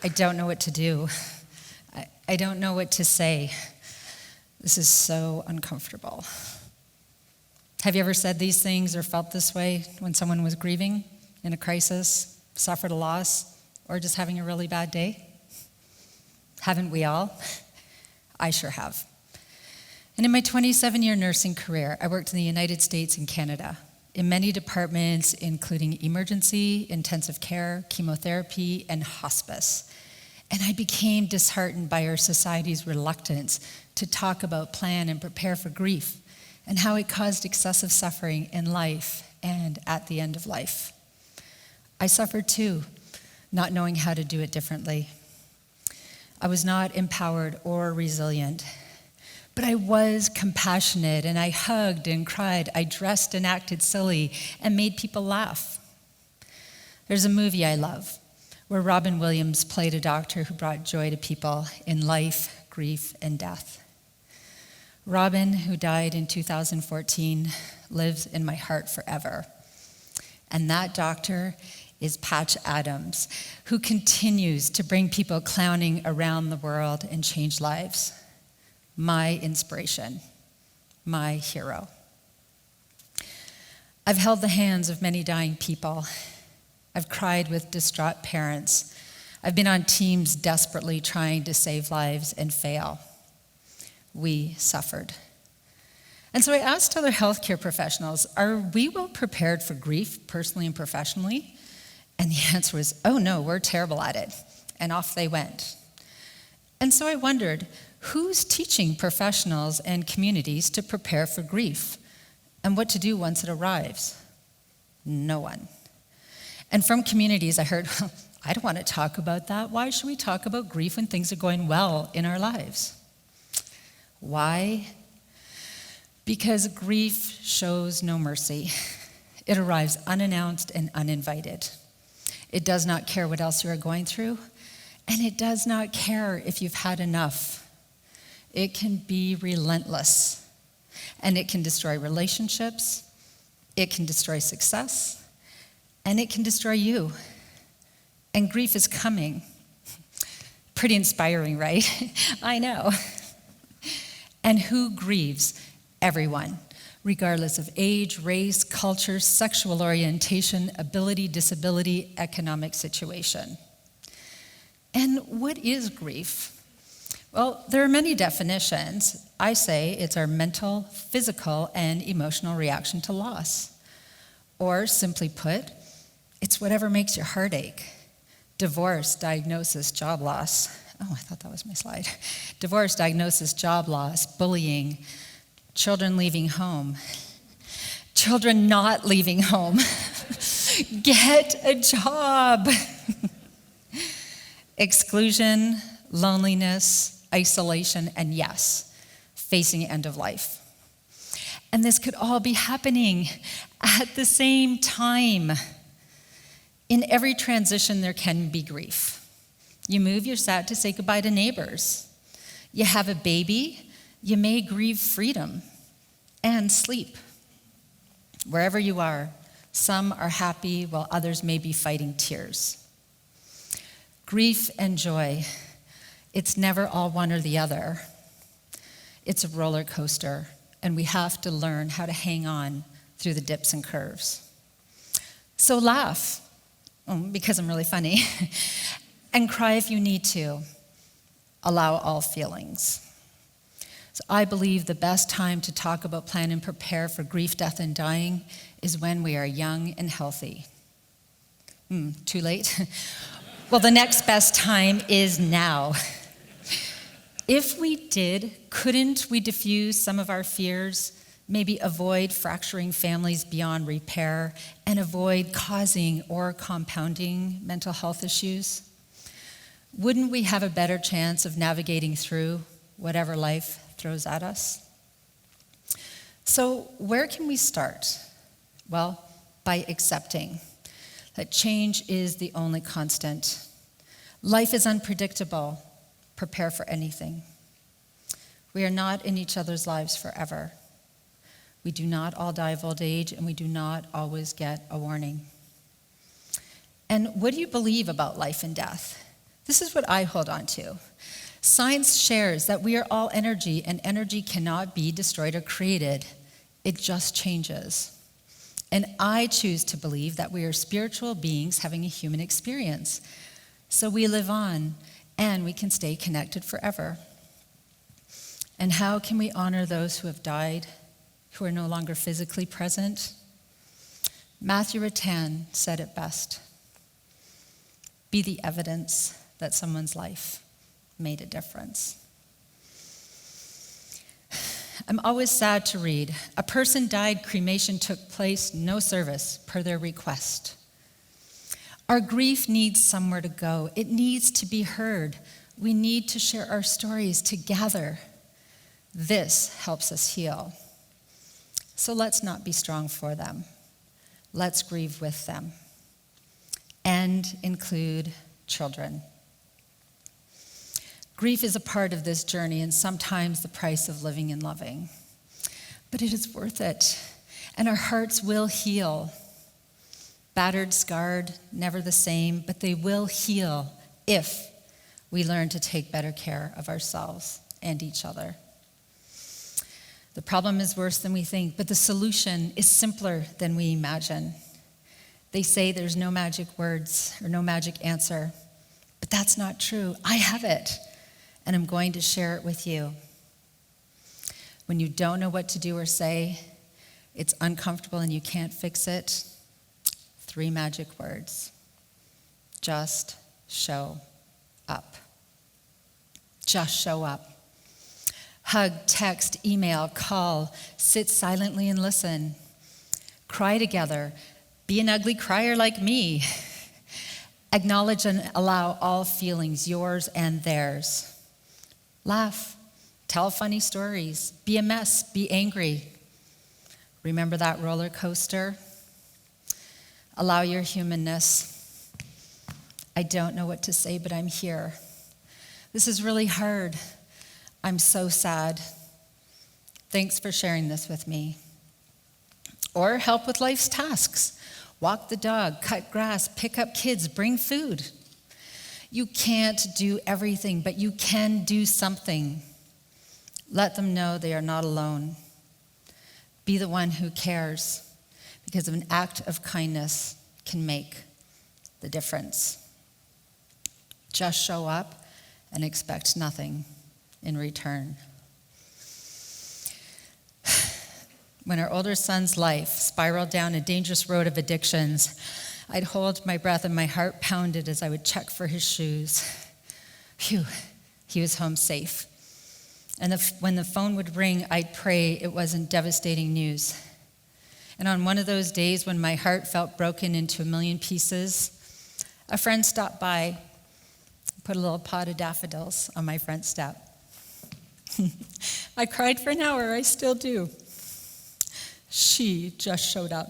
I don't know what to do. I don't know what to say. This is so uncomfortable. Have you ever said these things or felt this way when someone was grieving in a crisis, suffered a loss, or just having a really bad day? Haven't we all? I sure have. And in my 27-year nursing career, I worked in the United States and Canada in many departments, including emergency, intensive care, chemotherapy, and hospice. And I became disheartened by our society's reluctance to talk about, plan, and prepare for grief, and how it caused excessive suffering in life and at the end of life. I suffered too, not knowing how to do it differently. I was not empowered or resilient, but I was compassionate, and I hugged and cried. I dressed and acted silly and made people laugh. There's a movie I love where Robin Williams played a doctor who brought joy to people in life, grief, and death. Robin, who died in 2014, lives in my heart forever. And that doctor is Patch Adams, who continues to bring people clowning around the world and change lives. My inspiration, my hero. I've held the hands of many dying people. I've cried with distraught parents. I've been on teams desperately trying to save lives and fail. We suffered. And so I asked other healthcare professionals, are we well prepared for grief, personally and professionally? And the answer was, oh no, we're terrible at it. And off they went. And so I wondered, who's teaching professionals and communities to prepare for grief and what to do once it arrives? No one. And from communities I heard, well, I don't want to talk about that. Why should we talk about grief when things are going well in our lives? Why? Because grief shows no mercy. It arrives unannounced and uninvited. It does not care what else you are going through, and it does not care if you've had enough. It can be relentless, and it can destroy relationships, it can destroy success, and it can destroy you. And grief is coming. Pretty inspiring, right? I know. And who grieves? Everyone, regardless of age, race, culture, sexual orientation, ability, disability, economic situation. And what is grief? Well, there are many definitions. I say it's our mental, physical, and emotional reaction to loss. Or simply put, it's whatever makes your heart ache. Divorce, diagnosis, job loss. Oh, I thought that was my slide. Divorce, diagnosis, job loss, bullying, children leaving home, children not leaving home. Get a job. Exclusion, loneliness, isolation, and yes, facing end of life. And this could all be happening at the same time. In every transition, there can be grief. You move, you're sad to say goodbye to neighbors. You have a baby, you may grieve freedom and sleep. Wherever you are, some are happy while others may be fighting tears. Grief and joy, it's never all one or the other. It's a roller coaster, and we have to learn how to hang on through the dips and curves. So laugh, because I'm really funny, and cry if you need to. Allow all feelings. So I believe the best time to talk about, plan, and prepare for grief, death, and dying is when we are young and healthy. Too late? Well, the next best time is now. If we did, couldn't we diffuse some of our fears, maybe avoid fracturing families beyond repair, and avoid causing or compounding mental health issues? Wouldn't we have a better chance of navigating through whatever life throws at us? So where can we start? Well, by accepting that change is the only constant. Life is unpredictable. Prepare for anything. We are not in each other's lives forever. We do not all die of old age, and we do not always get a warning. And what do you believe about life and death? This is what I hold on to. Science shares that we are all energy, and energy cannot be destroyed or created. It just changes. And I choose to believe that we are spiritual beings having a human experience. So we live on, and we can stay connected forever. And how can we honor those who have died, who are no longer physically present? Matthew Rattan said it best. Be the evidence that someone's life made a difference. I'm always sad to read. A person died, cremation took place, no service, per their request. Our grief needs somewhere to go. It needs to be heard. We need to share our stories together. This helps us heal. So let's not be strong for them. Let's grieve with them. And include children. Grief is a part of this journey and sometimes the price of living and loving. But it is worth it, and our hearts will heal. Battered, scarred, never the same, but they will heal if we learn to take better care of ourselves and each other. The problem is worse than we think, but the solution is simpler than we imagine. They say there's no magic words or no magic answer, but that's not true. I have it, and I'm going to share it with you. When you don't know what to do or say, it's uncomfortable and you can't fix it, 3 magic words. Just show up. Just show up. Hug, text, email, call, sit silently and listen. Cry together. Be an ugly crier like me. Acknowledge and allow all feelings, yours and theirs. Laugh. Tell funny stories. Be a mess. Be angry. Remember that roller coaster? Allow your humanness. I don't know what to say, but I'm here. This is really hard. I'm so sad. Thanks for sharing this with me. Or help with life's tasks. Walk the dog, cut grass, pick up kids, bring food. You can't do everything, but you can do something. Let them know they are not alone. Be the one who cares, because an act of kindness can make the difference. Just show up and expect nothing in return. When our older son's life spiraled down a dangerous road of addictions, I'd hold my breath and my heart pounded as I would check for his shoes. Phew, he was home safe. And when the phone would ring, I'd pray it wasn't devastating news. And on one of those days when my heart felt broken into a million pieces, a friend stopped by, put a little pot of daffodils on my front step. I cried for an hour, I still do. She just showed up.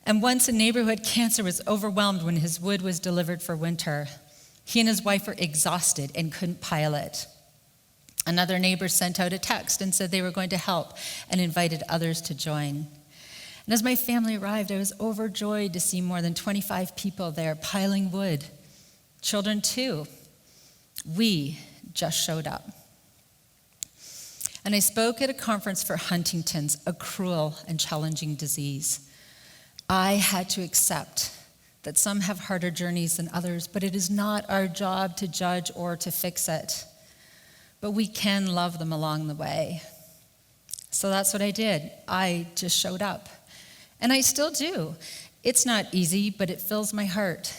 And once a neighbor who had cancer was overwhelmed when his wood was delivered for winter. He and his wife were exhausted and couldn't pile it. Another neighbor sent out a text and said they were going to help and invited others to join. And as my family arrived, I was overjoyed to see more than 25 people there piling wood. Children too. We just showed up. And I spoke at a conference for Huntington's, a cruel and challenging disease. I had to accept that some have harder journeys than others, but it is not our job to judge or to fix it. But we can love them along the way. So that's what I did. I just showed up. And I still do. It's not easy, but it fills my heart.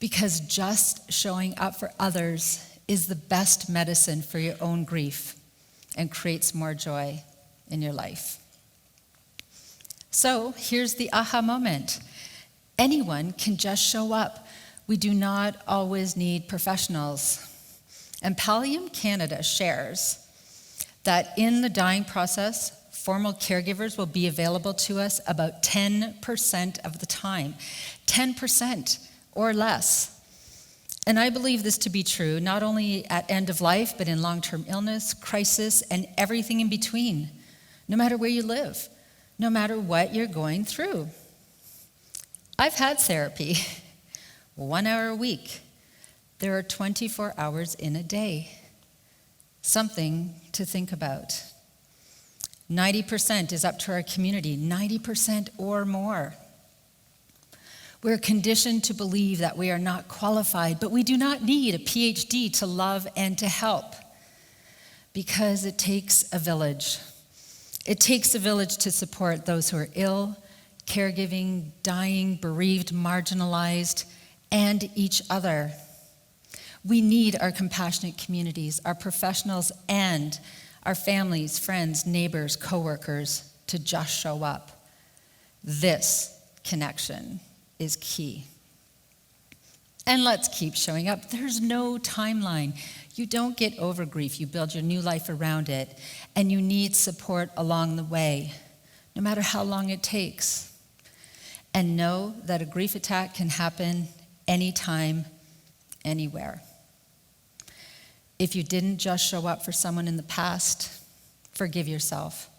Because just showing up for others is the best medicine for your own grief and creates more joy in your life. So here's the aha moment. Anyone can just show up. We do not always need professionals. And Pallium Canada shares that in the dying process, formal caregivers will be available to us about 10% of the time. 10% or less. And I believe this to be true, not only at end of life, but in long-term illness, crisis, and everything in between, no matter where you live, no matter what you're going through. I've had therapy, 1 hour a week, There are 24 hours in a day. Something to think about. 90% is up to our community, 90% or more. We're conditioned to believe that we are not qualified, but we do not need a PhD to love and to help, because it takes a village. It takes a village to support those who are ill, caregiving, dying, bereaved, marginalized, and each other. We need our compassionate communities, our professionals, and our families, friends, neighbors, coworkers to just show up. This connection is key. And let's keep showing up. There's no timeline. You don't get over grief. You build your new life around it, and you need support along the way, no matter how long it takes. And know that a grief attack can happen anytime, anywhere. If you didn't just show up for someone in the past, forgive yourself.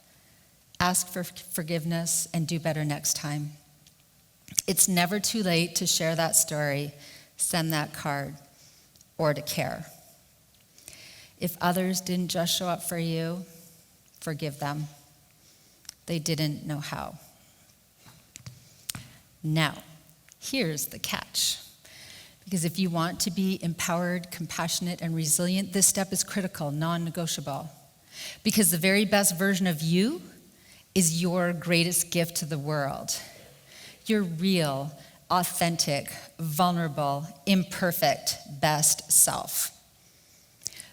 Ask for forgiveness and do better next time. It's never too late to share that story, send that card, or to care. If others didn't just show up for you, forgive them. They didn't know how. Now, here's the catch. Because if you want to be empowered, compassionate, and resilient, this step is critical, non-negotiable. Because the very best version of you is your greatest gift to the world. Your real, authentic, vulnerable, imperfect, best self.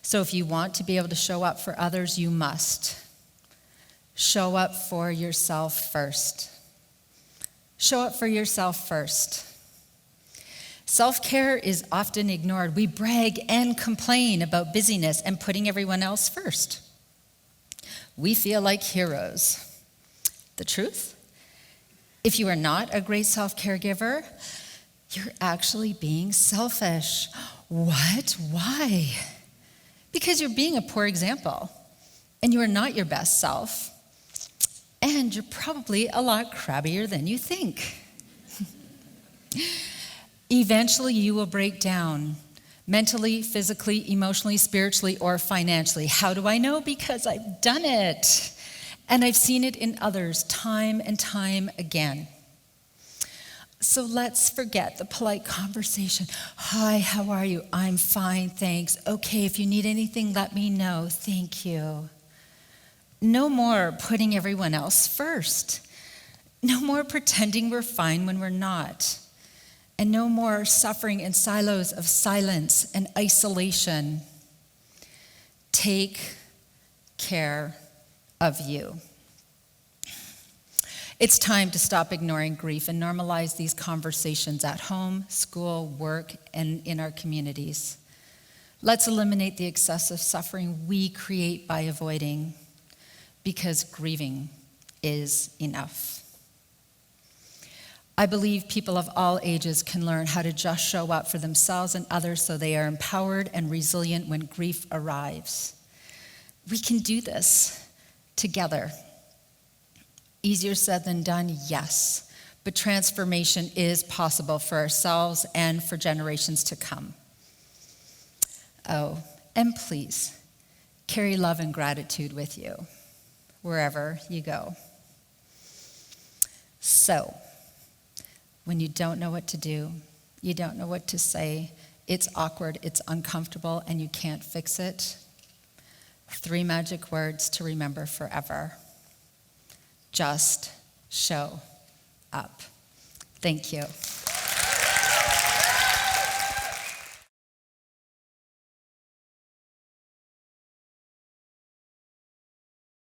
So if you want to be able to show up for others, you must. Show up for yourself first. Show up for yourself first. Self-care is often ignored. We brag and complain about busyness and putting everyone else first. We feel like heroes. The truth? If you are not a great self-care giver, you're actually being selfish. What? Why? Because you're being a poor example, and you are not your best self, and you're probably a lot crabbier than you think. Eventually, you will break down mentally, physically, emotionally, spiritually, or financially. How do I know? Because I've done it. And I've seen it in others time and time again. So let's forget the polite conversation. Hi, how are you? I'm fine, thanks. Okay, if you need anything, let me know. Thank you. No more putting everyone else first. No more pretending we're fine when we're not. And no more suffering in silos of silence and isolation. Take care of you. It's time to stop ignoring grief and normalize these conversations at home, school, work, and in our communities. Let's eliminate the excessive suffering we create by avoiding, because grieving is enough. I believe people of all ages can learn how to just show up for themselves and others so they are empowered and resilient when grief arrives. We can do this together. Easier said than done, yes, but transformation is possible for ourselves and for generations to come. Oh, and please, carry love and gratitude with you wherever you go. So, when you don't know what to do, you don't know what to say, it's awkward, it's uncomfortable, and you can't fix it, 3 magic words to remember forever. Just show up. Thank you.